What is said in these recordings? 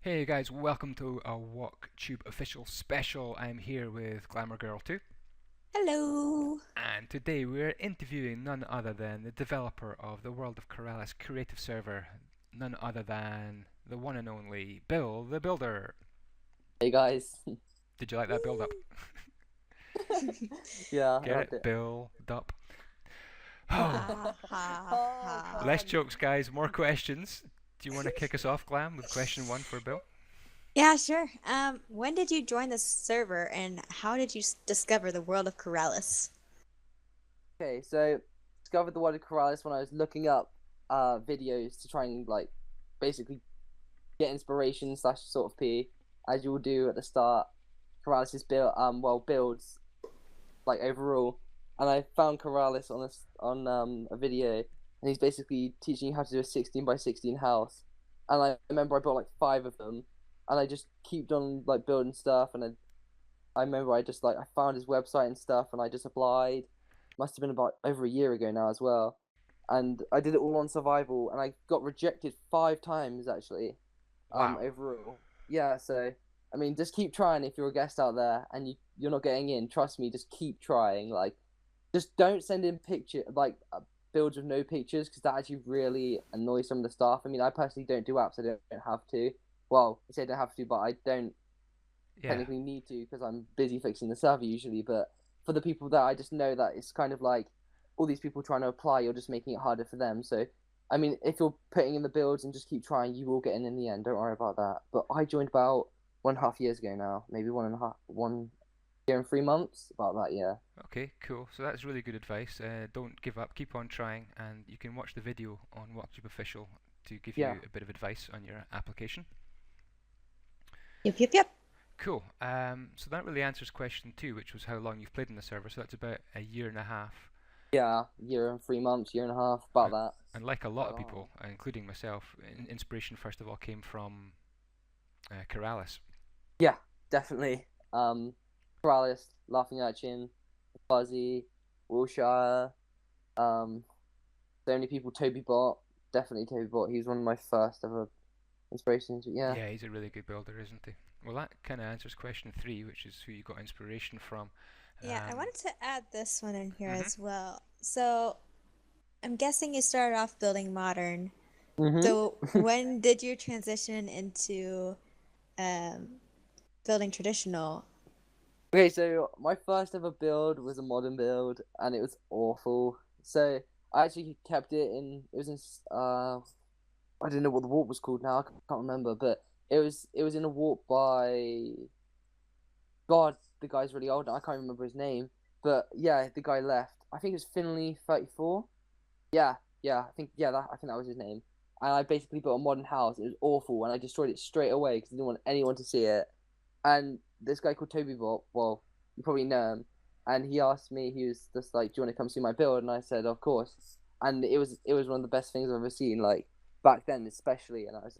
Hey guys, welcome to a WalkTube official special. I'm here with Glamour Girl 2, Hello. and today we're interviewing none other than the developer of the World of Keralis creative server, none other than the one and only Bill the Builder. Hey guys. Did you like that build up? Yeah, I Get loved it? it. Build up. Oh, Ha ha Oh, come ha. less on. jokes, guys, more questions. Do you want to kick us off, Glam, with question one for Bill? Yeah, sure. When did you join the server and how did you discover the world of Keralis? Okay, so discovered the word of Keralis when I was looking up videos to try and basically get inspiration slash sort of P, as you will do at the start. Keralis is builds like overall, and I found Keralis on a video, and he's basically teaching you how to do a 16 by 16 house. And I remember I bought like five of them, and I just kept on like building stuff, and I remember I found his website and stuff, and I just applied. Must have been about over a year ago now as well, and I did it all on survival, and I got rejected 5 times actually. Wow. Overall, yeah. So I mean, just keep trying if you're a guest out there and you're not getting in. Trust me, just keep trying. Like, just don't send in builds with no pictures because that actually really annoys some of the staff. I mean, I personally don't do apps. I don't have to. Well, I say I don't have to, but I don't Yeah. technically need to because I'm busy fixing the server usually. But for the people that I just know that it's kind of like all these people trying to apply, you're just making it harder for them. So, I mean, if you're putting in the builds and just keep trying, you will get in the end. Don't worry about that. But I joined about 1.5 years ago now, maybe 1.5 year and 3 months, about that. Yeah. Okay, cool. So that's really good advice. Don't give up, keep on trying, and you can watch the video on WalkTube Official to give Yeah. you a bit of advice on your application. Yep. Cool. So that really answers question two, which was how long you've played in the server. So that's about a year and a half. Yeah, year and 3 months, year and a half, about And, that. and like a lot Quite of long. people, including myself, inspiration first of all came from Keralis. Yeah, definitely. Keralis, Laughing Urchin, Fuzzy, Wilshire, um, the only people, Toby Bot, definitely Toby Bot. He was one of my first ever inspirations. Yeah. Yeah, he's a really good builder, isn't he? Well, that kind of answers question three, which is who you got inspiration from. Yeah, I wanted to add this one in here Mhm. as well. So, I'm guessing you started off building modern. Mhm. So, when did you transition into um, building traditional? Okay, so my first ever build was a modern build, and it was awful. So I actually kept it in. It was in. I don't know what the warp was called now. I can't remember, but it was in a warp by God. The guy's really old. I can't remember his name, but yeah, the guy left. I think it was Finley 34. Yeah, yeah. I think that was his name. And I basically built a modern house. It was awful, and I destroyed it straight away because I didn't want anyone to see it. And this guy called Toby Bot, well, you probably know him, and he asked me, he was just like, "Do you want to come see my build?" And I said, "Of course." And it was one of the best things I've ever seen, like back then especially. And I was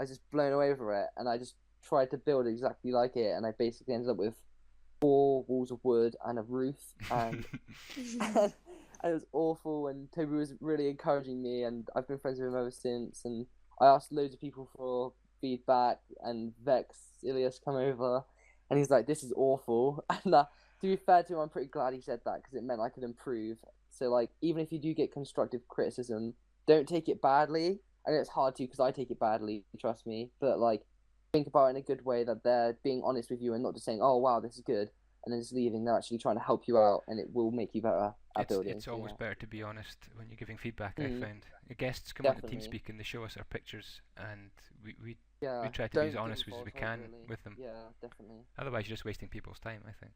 just blown away over it, and I just tried to build exactly like it, and I basically ended up with 4 walls of wood and a roof, and and it was awful. And Toby was really encouraging me, and I've been friends with him ever since. And I asked loads of people for feedback, and Vex Ilias come over, and he's like, "This is awful." And to be fair to him, I'm pretty glad he said that because it meant I could improve. So like, even if you do get constructive criticism, don't take it badly. And it's hard to because I take it badly, trust me. But like, think about it in a good way that they're being honest with you and not just saying, "Oh wow, this is good," and then just leaving. They're actually trying to help you out, and it will make you better at building. It's So always yeah. better to be honest when you're giving feedback. I Mm, find the guests come on to definitely. TeamSpeak and they show us our pictures, and we Yeah. try to be as Don't give them honest as false we hope, can really. with them. Yeah, definitely. Otherwise, you're just wasting people's time. I think.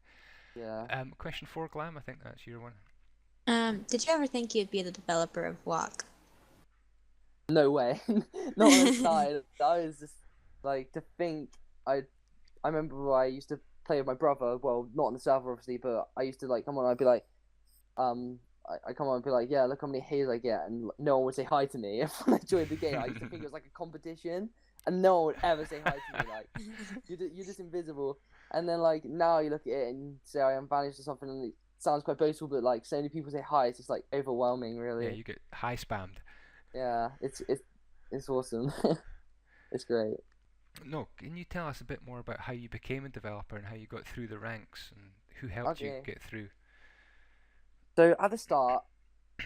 Yeah. Question four, Glam. I think that's your one. Did you ever think you'd be the developer of Walk? No way. Not on the side. I was just like to think. I I remember I used to play with my brother. Well, not on the server obviously, but I used to like come on. I'd be like, I come on and be like, yeah, look how many hits I get, and no one would say hi to me if I joined the game. I used to think it was like a competition, and no one would ever say hi to me. Like, you're just invisible. And then like now you look at it and say I am vanished or something, and it sounds quite boastful, but like so many people say hi, it's just like overwhelming, Yeah, really. you get high spammed. Yeah, it's awesome. It's great. No, can you tell us a bit more about how you became a developer and how you got through the ranks and who helped you Okay. get through? So at the start,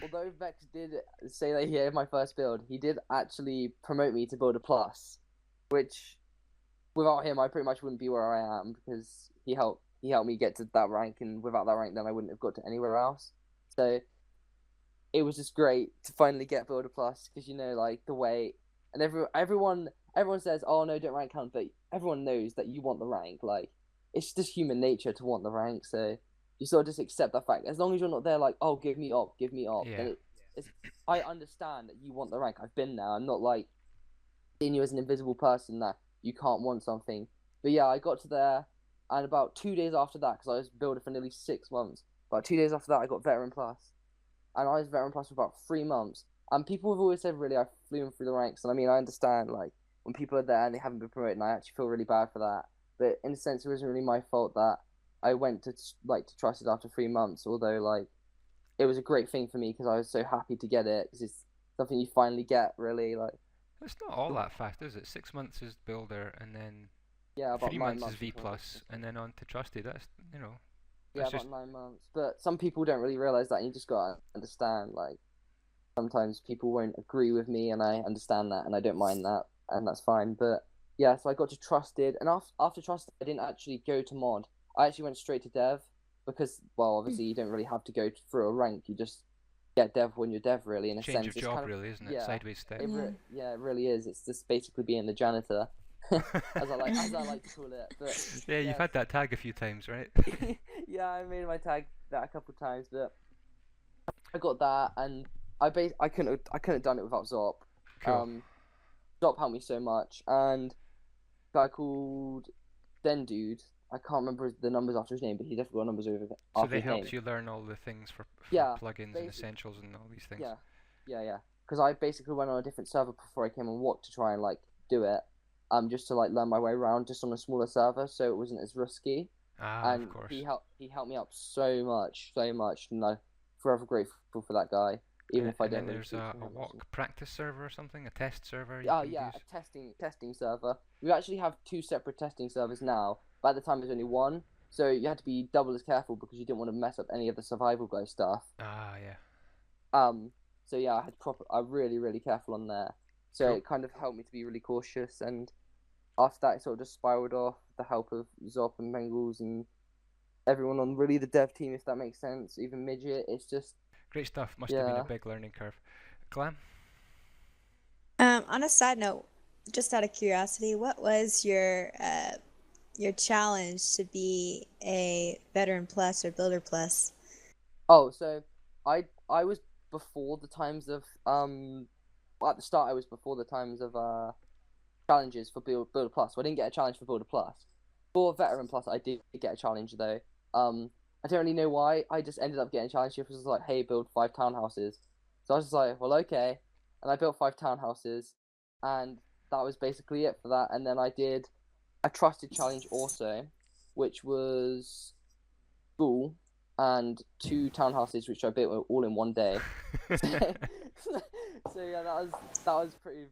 although Vex did say that he had my first build, he did actually promote me to Builder Plus, which without him I pretty much wouldn't be where I am because he helped me get to that rank, and without that rank then I wouldn't have got to anywhere else. So it was just great to finally get Builder Plus because like the way and everyone says, oh no, don't rank count, but everyone knows that you want the rank. Like it's just human nature to want the rank, so you sort of just accept that fact. As long as you're not there like, oh, give me up, Yeah. then it's I understand that you want the rank. I've been there. I'm not like seeing you as an invisible person that you can't want something. But yeah, I got to there, and about 2 days after that, because I was building for nearly 6 months. About 2 days after that, I got Veteran Plus, and I was Veteran Plus for about 3 months. And people have always said, really, I flew through the ranks. And I mean, I understand, like, when people are there and they haven't been promoted, and I actually feel really bad for that. But in a sense, it wasn't really my fault that I went to trust it after 3 months. Although, like, it was a great thing for me because I was so happy to get it because it's something you finally get, really. Like, It's not all that fast, is it? 6 months is builder, and then yeah, about three nine months is months V before. plus, and then on to trusted. That's Yeah, that's just about 9 months. But some people don't really realize that. And you just gotta understand, like, sometimes people won't agree with me, and I understand that, and I don't mind that, and that's fine. But yeah, so I got to trusted, and after trusted, I didn't actually go to mod. I actually went straight to dev because, well, obviously you don't really have to go through a rank. You just get dev when you're dev, really. In a change your sense, it's job, kind of really, isn't it? yeah, Sideways step. Yeah. yeah, it really is. It's just basically being the janitor, as I like to call it. But Yeah, you've yes, had that tag a few times, right? yeah, I made my tag that a couple of times, but I got that, and I couldn't have done it without Zop. Cool. Zop helped me so much, and a guy called Den Dude. I can't remember the numbers after his name, but he definitely got numbers So after they his name. helped you learn all the things for Yeah, plugins and basic. essentials and all these things. Yeah, yeah. Because I basically went on a different server before I came on Walk to try and like do it, just to like learn my way around, just on a smaller server, so it wasn't as risky. Ah, of And course. he helped me out so much, and I'm forever grateful for that guy, even if I And then don't really there's speak to a him much. walk practice server or something, a test server you Oh can yeah, use. a testing server. We actually have two separate testing servers now. But at the time, there's only one, so you had to be double as careful because you didn't want to mess up any of the survival guy stuff. Ah, yeah. Um, so yeah, I'm really really careful on there. So Cool. it kind of helped me to be really cautious, and after that, it sort of just spiraled off with the help of Zop and Bengals and everyone on really the dev team, if that makes sense. Even Midget, it's just Great stuff. Must have been a yeah. big learning curve. Glam? On a side note, just out of curiosity, what was your challenge to be a veteran plus or builder plus? Oh, so I was before the times of well, at the start I was before the times of challenges for Builder Plus. So I didn't get a challenge for Builder Plus. For Veteran Plus, I did get a challenge though. I don't really know why. I just ended up getting a challenge. It was like, hey, build 5 townhouses. So I was just like, well, okay. And I built 5 townhouses, and that was basically it for that. And then I did a trusted challenge also, which was school and 2 townhouses, which I built all in one day. So, so yeah, that was pretty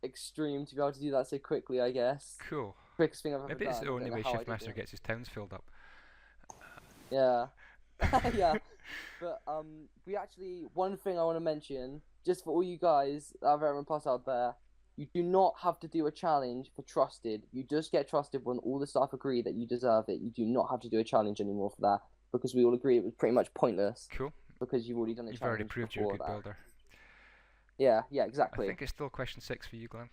extreme to be able to do that so quickly, I guess. Cool. Quickest thing I've ever Maybe it's done. the I only don't know way how I did Shiftmaster it. gets his towns filled up. Yeah. Yeah. But we actually, one thing I want to mention, just for all you guys that are Veteran Plus out there, you do not have to do a challenge for trusted. You just get trusted when all the staff agree that you deserve it. You do not have to do a challenge anymore for that because we all agree it was pretty much pointless Cool. because you've already done a You've already challenge proved you're a before good that. builder. Yeah, I exactly. think it's still question 6 for you, Glenn.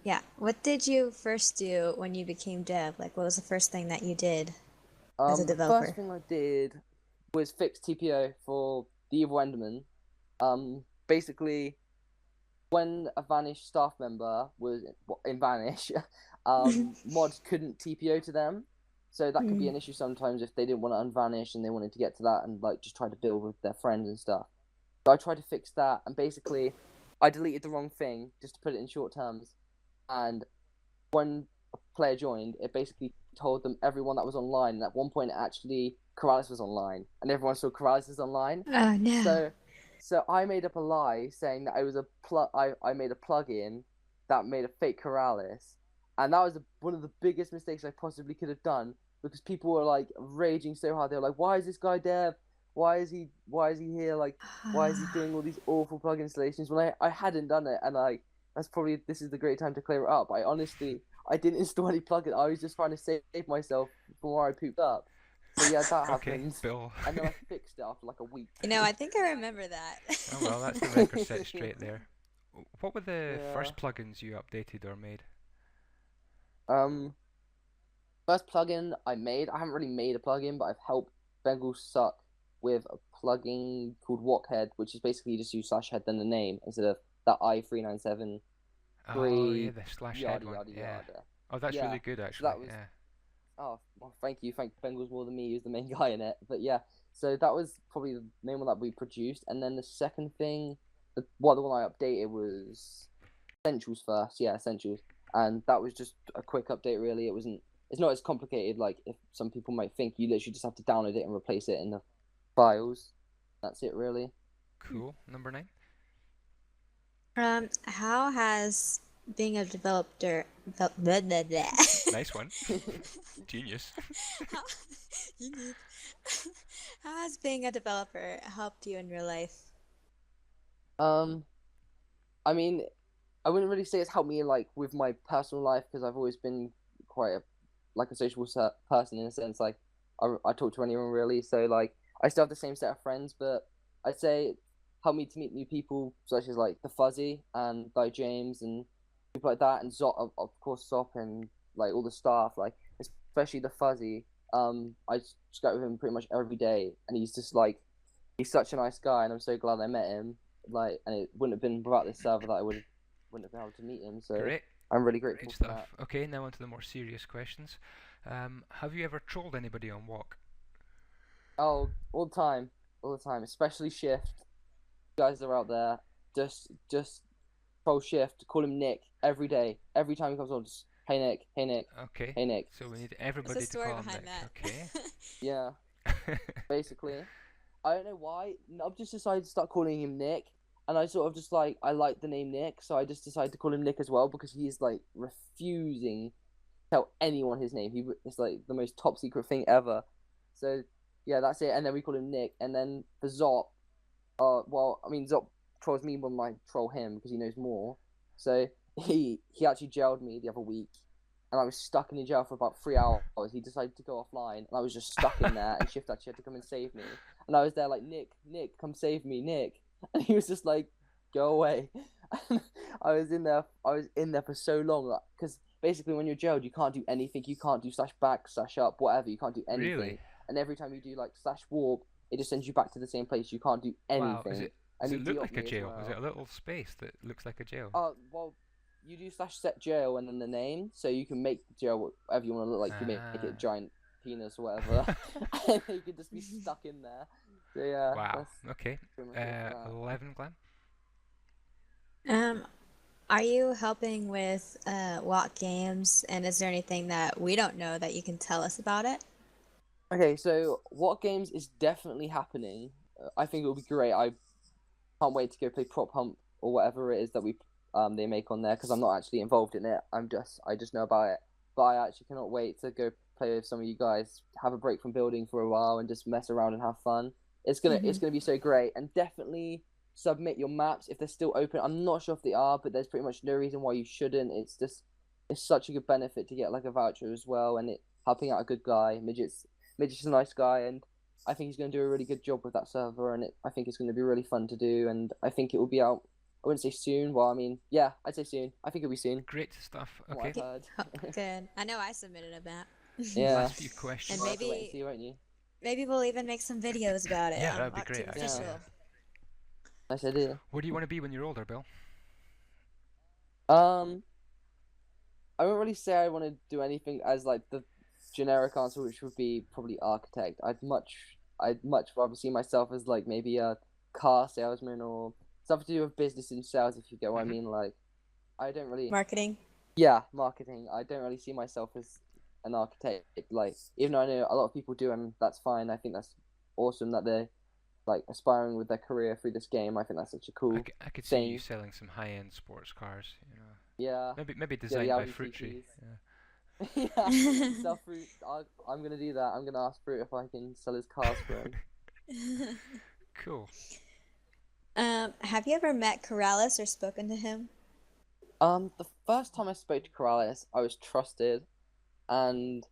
Yeah. What did you first do when you became dev? Like, what was the first thing that you did as a The first developer? thing I did was fix TPO for the Evil Enderman. Basically, when a vanished staff member was in vanish, mods couldn't TPO to them, so that could be Mm. an issue sometimes if they didn't want to unvanish and they wanted to get to that and like just try to build with their friends and stuff. So I tried to fix that, and basically, I deleted the wrong thing just to put it in short terms, and when a player joined, it basically told them everyone that was online. And at one point, actually, Keralis was online, and everyone saw Keralis was online. Oh no. So, so I made up a lie saying that I was a plug. I made a plugin that made a fake Keralis, and that was one of the biggest mistakes I possibly could have done because people were like raging so hard. They were like, "Why is this guy dev? Why is he here? Like, why is he doing all these awful plug installations?" When I hadn't done it, and this is the great time to clear it up. I didn't install any plugin. I was just trying to save myself from where I pooped up. So yeah, that Okay, happened. Bill. And then I fixed it after like a week. I think I remember that. Oh well, that's the record set straight there. What were the Yeah. first plugins you updated or made? First plugin I haven't really made a plugin, but I've helped Bengal Suck with a plugin called Walkhead, which is basically just use /head then the name instead of that I397 Oh yeah, the slash head yada one. yada Yeah. yada. Oh, that's Yeah, really good so actually. that was Yeah. oh well, thank you. Thank Bengals more than me. He was the main guy in it. But yeah, so that was probably the main one that we produced, and then the second thing, the one I updated was Essentials first. Yeah, Essentials, and that was just a quick update. Really, it's not as complicated like if some people might think. You literally just have to download it and replace it in the files. That's it, really. Cool. Number 9. How has being a developer Nice one. Genius. how, how has being a developer helped you in your life? I mean, I wouldn't really say it's helped me like with my personal life because I've always been quite a sociable person in a sense. Like I talk to anyone really, so like I still have the same set of friends, but I'd say it helped me to meet new people such as like the Fuzzy and like James and people like that, and Zop, of course, Zop and like all the staff, like especially the Fuzzy. I just go with him pretty much every day, and he's just like he's such a nice guy, and I'm so glad I met him. Like, and it wouldn't have been without this server that I wouldn't have been able to meet him. So Great. I'm really grateful Great for stuff. that. Okay, now on to the more serious questions. Have you ever trolled anybody on Walk? Oh, all the time, especially Shift. You guys that are out there, just troll Shift, call him Nick every day, every time he comes on. Just hey Nick, hey Nick, Okay. hey Nick. So we need What's everybody the to story call him behind Nick. that? Okay. Yeah, basically. I don't know why. I've just decided to start calling him Nick, and I sort of just like I like the name Nick, so I just decided to call him Nick as well because he's like refusing to tell anyone his name. It's like the most top secret thing ever. So yeah, that's it. And then we call him Nick. And then for Zop, well, I mean Zop trolls me more than I troll him because he knows more. So he actually jailed me the other week, and I was stuck in the jail for about 3 hours. He decided to go offline, and I was just stuck in there. And Shift actually had to come and save me. And I was there like, Nick, come save me, Nick. And he was just like, go away. I was in there for so long, because basically when you're jailed, you can't do anything. You can't do /back, /up, whatever. You can't do anything. Really? And every time you do like /warp, it just sends you back to the same place. You can't do anything. Wow. Does it look like a jail? Is it a little space that looks like a jail? Well, you do /set jail and then the name, so you can make the jail whatever you want to look like. You make it a giant penis or whatever, and you can just be stuck in there. So yeah. Wow. Okay. Pretty much it for that. 11, Glenn. Are you helping with what games, and is there anything that we don't know that you can tell us about it? Okay, so what games is definitely happening? I think it will be great. I can't wait to go play Prop Hump or whatever it is that they make on there because I'm not actually involved in it. I just know about it. But I actually cannot wait to go play with some of you guys, have a break from building for a while, and just mess around and have fun. It's gonna be so great, and definitely submit your maps if they're still open. I'm not sure if they are, but there's pretty much no reason why you shouldn't. It's such a good benefit to get like a voucher as well, and it helping out a good guy. Midget's a nice guy, and I think he's going to do a really good job with that server, and I think it's going to be really fun to do, and I think it will be out. I wouldn't say soon. Well, I mean, yeah, I'd say soon. I think it'll be soon. Great stuff. From Okay. what I've heard. Good. I know I submitted a map. Yeah. Last few questions. And You'll have to wait maybe- and see, won't you? Maybe we'll even make some videos about it. Yeah, on that'd be Walk great, Team actually. Official. Yeah. Nice idea. Where do you want to be when you're older, Bill? I wouldn't really say I want to do anything as like the generic answer, which would be probably architect. I'd much rather see myself as like maybe a car salesman or something to do with business and sales, if you get what I mean. Like, I don't really. Marketing. Yeah, marketing. I don't really see myself as an architect. Like, even though I know a lot of people do, and that's fine. I think that's awesome that they're like aspiring with their career through this game. I think that's such a cool. I could see you thing. selling some high-end sports cars. You know. Yeah. Maybe Yeah, the designed by Aldi Fruit Tree. TTs. Yeah. Sell fruit. I'm gonna do that. I'm gonna ask Fruit if I can sell his cars for him. Cool. Have you ever met Keralis or spoken to him? The first time I spoke to Keralis, I was trusted, and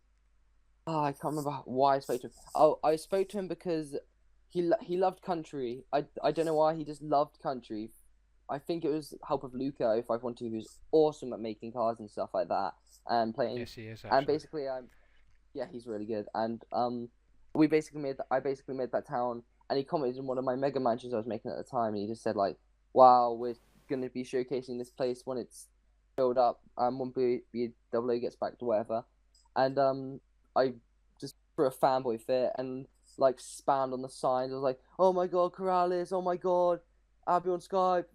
I can't remember why I spoke to him. Oh, I spoke to him because he loved country. I don't know why, he just loved country. I think it was help of Luca 0512, who's awesome at making cars and stuff like that, and playing. Yes, he is And actually. basically, yeah, he's really good. And I basically made that town, and he commented on one of my mega mansions I was making at the time, and he just said like, "Wow, we're gonna be showcasing this place when it's filled up, when BWA gets back to whatever." And I just threw a fanboy fit and like spammed on the signs. I was like, "Oh my god, Keralis! Oh my god, I'll be on Skype,"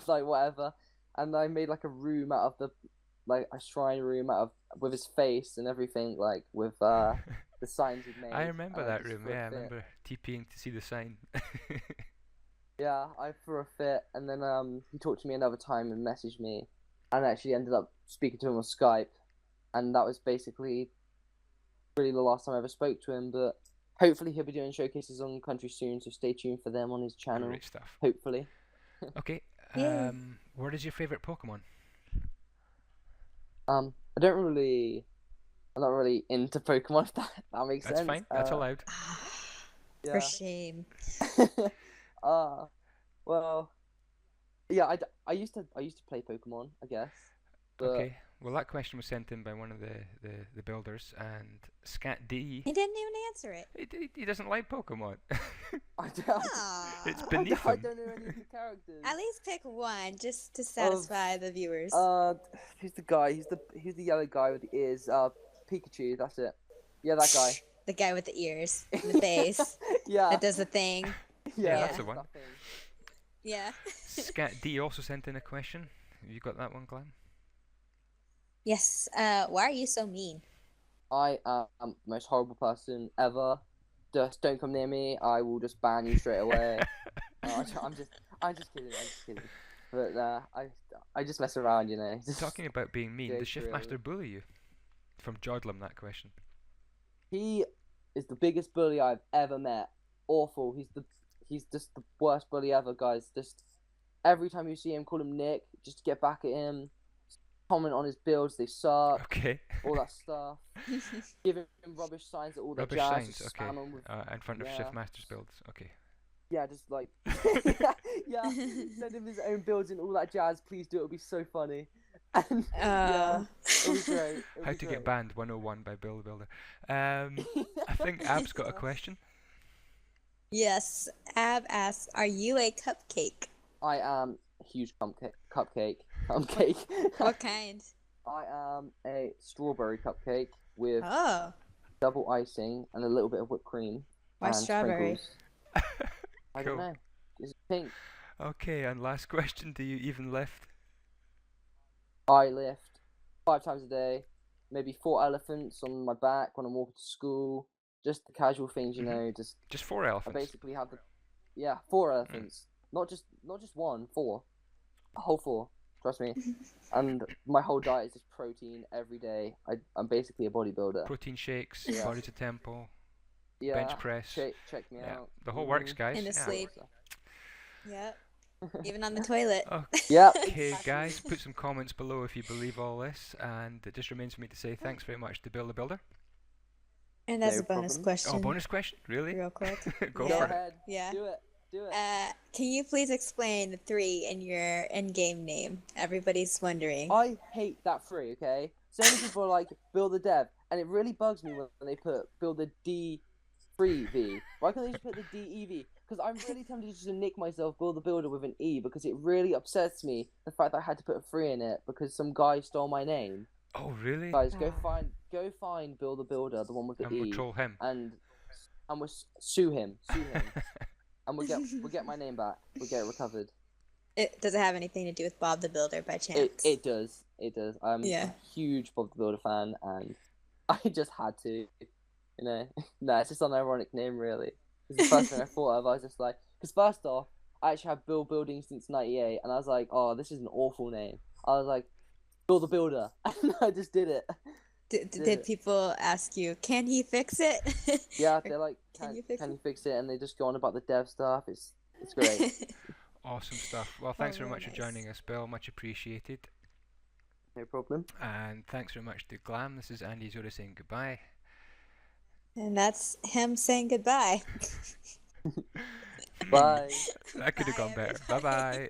like whatever. And I made like a room out of like a shrine room out of with his face and everything, like with the signs he'd made. I remember And I that just room. threw a Yeah, I fit. remember TPing to see the sign. Yeah, I threw a fit, and then he talked to me another time and messaged me, and I actually ended up speaking to him on Skype, and that was basically really the last time I ever spoke to him. But hopefully he'll be doing showcases on Country soon, so stay tuned for them on his channel. Great stuff. Hopefully. Okay. Yay. What is your favorite Pokemon? I don't really, I'm not really into Pokemon. If that makes That's sense. fine. That's allowed. For Yeah. shame. Well, yeah, I used to play Pokemon, I guess, but Okay. Well, that question was sent in by one of the builders, and Scat D. He didn't even answer it. He doesn't like Pokemon. I don't, It's Aw. beneath I him. don't know any of the characters. At least pick one, just to satisfy the viewers. Who's the guy? He's the yellow guy with the ears. Pikachu. That's it. Yeah, that guy. The guy with the ears, and the face Yeah. that does the thing. Yeah, that's the one. that thing. Yeah. Scat D also sent in a question. Have you got that one, Glenn? Yes. Why are you so mean? I am the most horrible person ever. Just don't come near me. I will just ban you straight away. I'm just kidding. But I just mess around, you know. Just, Talking about being mean, Yeah, does Shiftmaster really. bully you? From Jodlam, that question. he is the biggest bully I've ever met. Awful. He's just the worst bully ever, guys. Just every time you see him, call him Nick. Just get back at him. Comment on his builds, they suck. Okay. All that stuff. Give him rubbish signs at all the Rubbish jazz. signs, Just okay. spam him with, In front of yeah. Shiftmaster's builds. Okay. yeah, just like yeah. Send him his own builds and all that jazz. Please do. It'll be so funny. And yeah, it'll be great. How to get banned 101 by Bill the Builder. I think Ab's got a question. Yes. Ab asks, "Are you a cupcake?" I am a huge cupcake. What kind? I am a strawberry cupcake with Oh, double icing and a little bit of whipped cream. why and strawberry? sprinkles. I don't Cool. know. It's pink. Okay, and last question, do you even lift? I lift 5 times a day, maybe 4 elephants on my back when I'm walking to school. Just the casual things, you know. Just 4 I elephants. basically have 4 elephants. Not just one, 4. A whole 4. Trust me. And my whole diet is just protein every day. I'm basically a bodybuilder. Protein shakes, Yeah. body to tempo, Yeah. bench press. Check me Yeah, out. the whole works, guys. In the Yeah. sleep. Yep. Even on the toilet. Yeah. Okay, guys, put some comments below if you believe all this, and it just remains for me to say thanks very much to Bill the Builder. And that's No a bonus problem. question. Oh, bonus question? Really? Real quick. Go Go for it. ahead. Yeah. Do it. Can you please explain the 3 in your in-game name? Everybody's wondering. I hate that 3, okay? So many people are like, Build the Dev, and it really bugs me when they put Build the D3V. Why can't they just put the DEV? Because I'm really tempted just to nick myself Build the Builder with an E, because it really upsets me, the fact that I had to put a 3 in it, because some guy stole my name. Oh, really? Guys, go find Build the Builder, the one with the And E, we'll troll him. and we'll sue him. And we'll get my name back. We'll get it recovered. Does it have anything to do with Bob the Builder by chance? It does. I'm Yeah. a huge Bob the Builder fan, and I just had to, you know. No, it's just an ironic name, really. It's the first thing I thought of. I was just like, because first off, I actually have Bill Building since '98, and I was like, oh, this is an awful name. I was like, Bill the Builder, and I just did it. Did people ask you, can he fix it? Yeah, they're like, Can can you fix you fix it? And they just go on about the dev stuff. It's great. Awesome stuff. Well, thanks very really much for nice. joining us, Bill. Much appreciated. No problem. And thanks very much to Glam. This is Andy Isyoda saying goodbye. And that's him saying goodbye. Bye. That could have Bye, gone better. everybody. Bye bye.